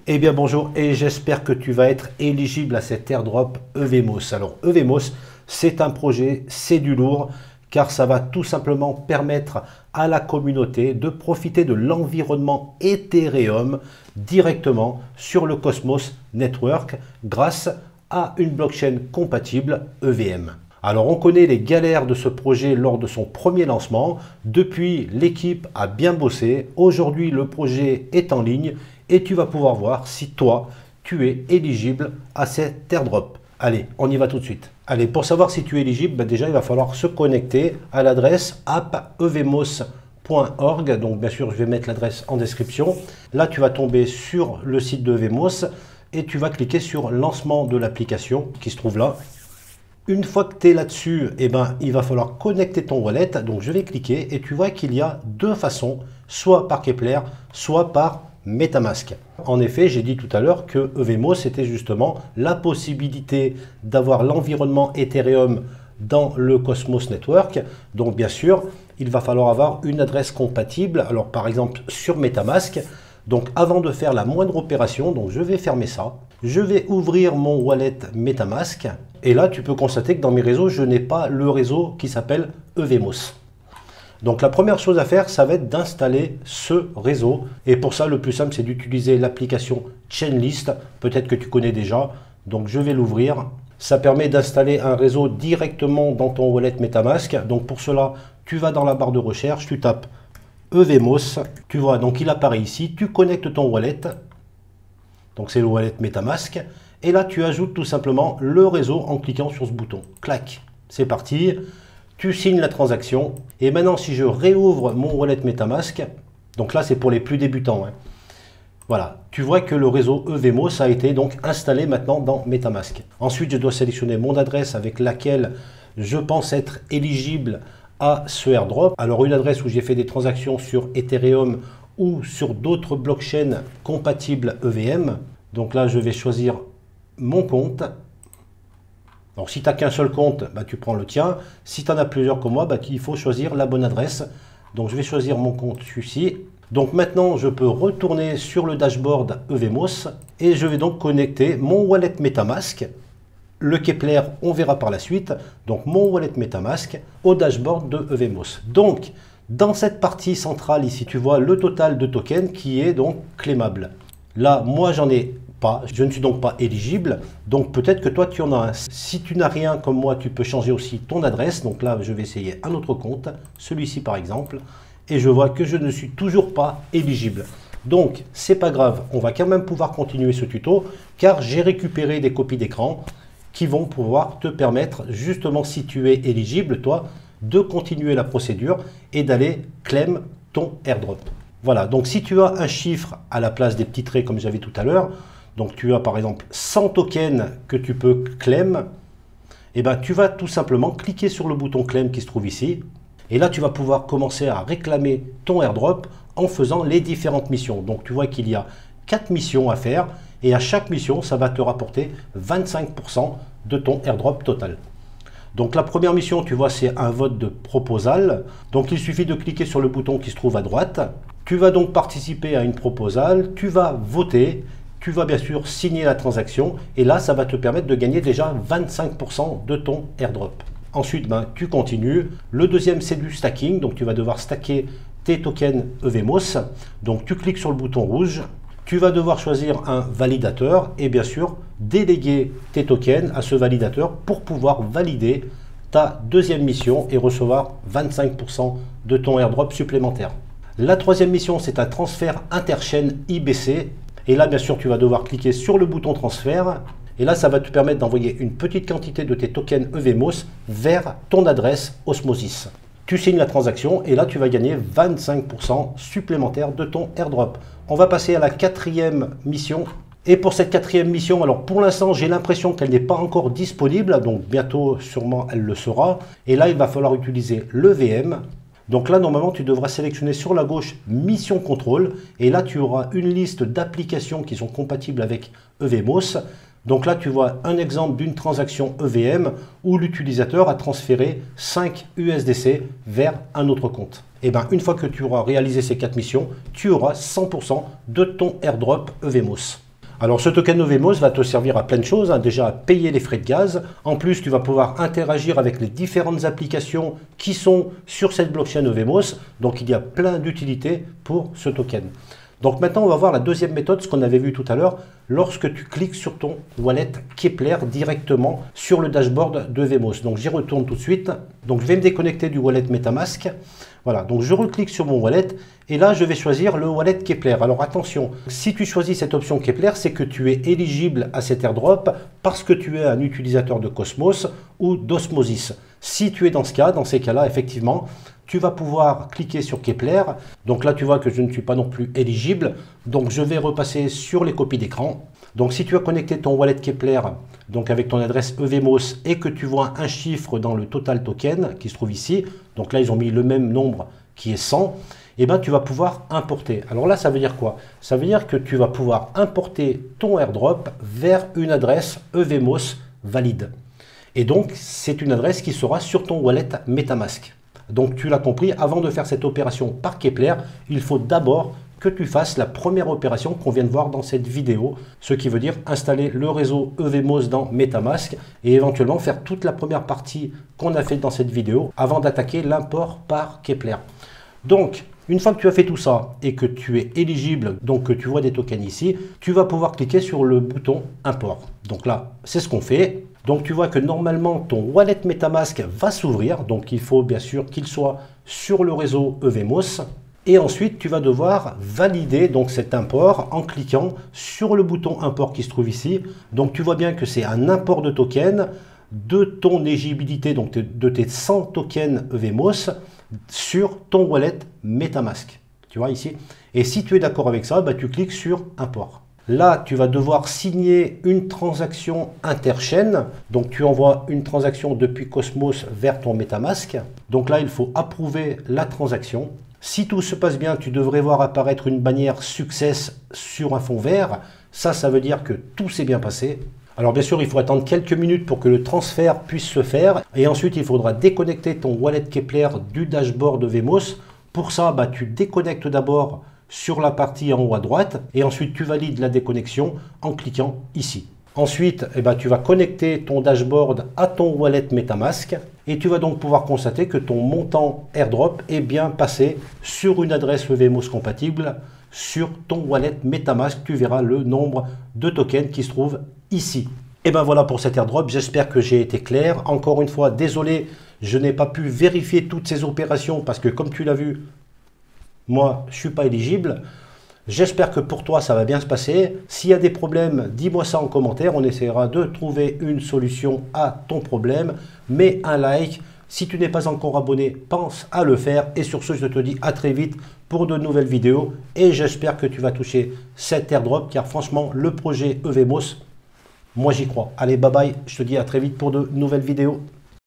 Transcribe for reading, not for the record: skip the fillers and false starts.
Eh bien bonjour et j'espère que tu vas être éligible à cet airdrop Evemos. Alors Evemos, c'est un projet, c'est du lourd car ça va tout simplement permettre à la communauté de profiter de l'environnement Ethereum directement sur le Cosmos Network grâce à une blockchain compatible EVM. Alors on connaît les galères de ce projet lors de son premier lancement. Depuis, l'équipe a bien bossé. Aujourd'hui, le projet est en ligne et tu vas pouvoir voir si toi, tu es éligible à cet airdrop. Allez, on y va tout de suite. Allez, pour savoir si tu es éligible, déjà il va falloir se connecter à l'adresse appevemos.org. Donc bien sûr, je vais mettre l'adresse en description. Là, tu vas tomber sur le site de Evemos et tu vas cliquer sur lancement de l'application qui se trouve là. Une fois que tu es là-dessus, il va falloir connecter ton wallet. Donc je vais cliquer et tu vois qu'il y a deux façons, soit par Keplr, soit par MetaMask. En effet, j'ai dit tout à l'heure que Evemos c'était justement la possibilité d'avoir l'environnement Ethereum dans le Cosmos Network. Donc bien sûr, il va falloir avoir une adresse compatible. Alors par exemple sur MetaMask. Donc avant de faire la moindre opération, donc je vais fermer ça. Je vais ouvrir mon wallet MetaMask. Et là, tu peux constater que dans mes réseaux, je n'ai pas le réseau qui s'appelle Evemos. Donc la première chose à faire, ça va être d'installer ce réseau. Et pour ça, le plus simple, c'est d'utiliser l'application Chainlist. Peut-être que tu connais déjà. Donc je vais l'ouvrir. Ça permet d'installer un réseau directement dans ton wallet MetaMask. Donc pour cela, tu vas dans la barre de recherche, tu tapes Evemos. Tu vois, donc il apparaît ici. Tu connectes ton wallet. Donc c'est le wallet MetaMask. Et là, tu ajoutes tout simplement le réseau en cliquant sur ce bouton. Clac, c'est parti. Tu signes la transaction. Et maintenant, si je réouvre mon wallet MetaMask, donc là, c'est pour les plus débutants. Voilà, tu vois que le réseau Evemos a été donc installé maintenant dans MetaMask. Ensuite, je dois sélectionner mon adresse avec laquelle je pense être éligible à ce airdrop. Alors, une adresse où j'ai fait des transactions sur Ethereum ou sur d'autres blockchains compatibles EVM. Donc là, je vais choisir mon compte. Donc si tu n'as qu'un seul compte, tu prends le tien. Si tu en as plusieurs comme moi, il faut choisir la bonne adresse. Donc je vais choisir mon compte celui-ci. Donc maintenant, je peux retourner sur le dashboard Evemos et je vais donc connecter mon wallet MetaMask. Le Keplr, on verra par la suite. Donc mon wallet MetaMask au dashboard de Evemos. Donc dans cette partie centrale ici, tu vois le total de tokens qui est donc claimable. Là, moi, j'en ai pas. Je ne suis donc pas éligible. Donc, peut-être que toi, tu en as un. Si tu n'as rien comme moi, tu peux changer aussi ton adresse. Donc là, je vais essayer un autre compte. Celui-ci, par exemple. Et je vois que je ne suis toujours pas éligible. Donc, c'est pas grave. On va quand même pouvoir continuer ce tuto car j'ai récupéré des copies d'écran qui vont pouvoir te permettre, justement, si tu es éligible, toi, de continuer la procédure et d'aller claim ton airdrop. Voilà, donc si tu as un chiffre à la place des petits traits comme j'avais tout à l'heure, donc tu as par exemple 100 tokens que tu peux claim, et tu vas tout simplement cliquer sur le bouton claim qui se trouve ici. Et là, tu vas pouvoir commencer à réclamer ton airdrop en faisant les différentes missions. Donc tu vois qu'il y a 4 missions à faire et à chaque mission, ça va te rapporter 25% de ton airdrop total. Donc la première mission, tu vois, c'est un vote de proposal. Donc il suffit de cliquer sur le bouton qui se trouve à droite. Tu vas donc participer à une proposal, tu vas voter, tu vas bien sûr signer la transaction et là, ça va te permettre de gagner déjà 25% de ton airdrop. Ensuite, tu continues. Le deuxième, c'est du stacking. Donc tu vas devoir stacker tes tokens Evemos. Donc tu cliques sur le bouton rouge. Tu vas devoir choisir un validateur et bien sûr déléguer tes tokens à ce validateur pour pouvoir valider ta deuxième mission et recevoir 25% de ton airdrop supplémentaire. La troisième mission, c'est un transfert interchain IBC. Et là, bien sûr, tu vas devoir cliquer sur le bouton transfert. Et là, ça va te permettre d'envoyer une petite quantité de tes tokens Evemos vers ton adresse Osmosis. Tu signes la transaction et là, tu vas gagner 25% supplémentaire de ton airdrop. On va passer à la quatrième mission. Et pour cette quatrième mission, alors pour l'instant, j'ai l'impression qu'elle n'est pas encore disponible. Donc bientôt, sûrement, elle le sera. Et là, il va falloir utiliser le VM. Donc là, normalement, tu devras sélectionner sur la gauche Mission Contrôle. Et là, tu auras une liste d'applications qui sont compatibles avec Evemos. Donc là, tu vois un exemple d'une transaction EVM où l'utilisateur a transféré 5 USDC vers un autre compte. Et une fois que tu auras réalisé ces 4 missions, tu auras 100% de ton airdrop Evemos. Alors ce token EVMOS va te servir à plein de choses, hein. Déjà à payer les frais de gaz. En plus, tu vas pouvoir interagir avec les différentes applications qui sont sur cette blockchain EVMOS. Donc il y a plein d'utilités pour ce token. Donc maintenant, on va voir la deuxième méthode, ce qu'on avait vu tout à l'heure, lorsque tu cliques sur ton wallet Keplr directement sur le dashboard de EVMOS. Donc j'y retourne tout de suite. Donc je vais me déconnecter du wallet MetaMask. Voilà, donc je reclique sur mon wallet et là je vais choisir le wallet Keplr. Alors attention, si tu choisis cette option Keplr, c'est que tu es éligible à cet airdrop parce que tu es un utilisateur de Cosmos ou d'Osmosis. Si tu es dans ce cas, dans ces cas-là, effectivement, tu vas pouvoir cliquer sur Keplr. Donc là, tu vois que je ne suis pas non plus éligible. Donc je vais repasser sur les copies d'écran. Donc si tu as connecté ton wallet Keplr donc avec ton adresse EVMOS et que tu vois un chiffre dans le total token qui se trouve ici, donc là ils ont mis le même nombre qui est 100, et ben tu vas pouvoir importer. Alors là ça veut dire quoi? Ça veut dire que tu vas pouvoir importer ton airdrop vers une adresse EVMOS valide. Et donc c'est une adresse qui sera sur ton wallet MetaMask. Donc tu l'as compris, avant de faire cette opération par Keplr, il faut d'abord que tu fasses la première opération qu'on vient de voir dans cette vidéo, ce qui veut dire installer le réseau EVMOS dans MetaMask et éventuellement faire toute la première partie qu'on a fait dans cette vidéo avant d'attaquer l'import par Keplr. Donc, une fois que tu as fait tout ça et que tu es éligible, donc que tu vois des tokens ici, tu vas pouvoir cliquer sur le bouton import. Donc là, c'est ce qu'on fait. Donc tu vois que normalement ton wallet MetaMask va s'ouvrir, donc il faut bien sûr qu'il soit sur le réseau EVMOS. Et ensuite, tu vas devoir valider donc cet import en cliquant sur le bouton import qui se trouve ici. Donc tu vois bien que c'est un import de token de ton éligibilité, donc de tes 100 tokens EVMOS sur ton wallet MetaMask. Tu vois ici. Et si tu es d'accord avec ça, bah, tu cliques sur import. Là, tu vas devoir signer une transaction interchaîne. Donc, tu envoies une transaction depuis Cosmos vers ton MetaMask. Donc là, il faut approuver la transaction. Si tout se passe bien, tu devrais voir apparaître une bannière Success sur un fond vert. Ça veut dire que tout s'est bien passé. Alors bien sûr, il faut attendre quelques minutes pour que le transfert puisse se faire. Et ensuite, il faudra déconnecter ton wallet Keplr du dashboard de EVMOS. Pour ça, bah, tu déconnectes d'abord sur la partie en haut à droite. Et ensuite, tu valides la déconnexion en cliquant ici. Ensuite, tu vas connecter ton dashboard à ton wallet MetaMask et tu vas donc pouvoir constater que ton montant airdrop est bien passé sur une adresse EVMOS compatible sur ton wallet MetaMask. Tu verras le nombre de tokens qui se trouvent ici. Et ben voilà pour cet airdrop, j'espère que j'ai été clair. Encore une fois, désolé, je n'ai pas pu vérifier toutes ces opérations parce que comme tu l'as vu, moi je ne suis pas éligible. J'espère que pour toi, ça va bien se passer. S'il y a des problèmes, dis-moi ça en commentaire. On essaiera de trouver une solution à ton problème. Mets un like. Si tu n'es pas encore abonné, pense à le faire. Et sur ce, je te dis à très vite pour de nouvelles vidéos. Et j'espère que tu vas toucher cet airdrop. Car franchement, le projet EVMOS, moi j'y crois. Allez, bye bye. Je te dis à très vite pour de nouvelles vidéos.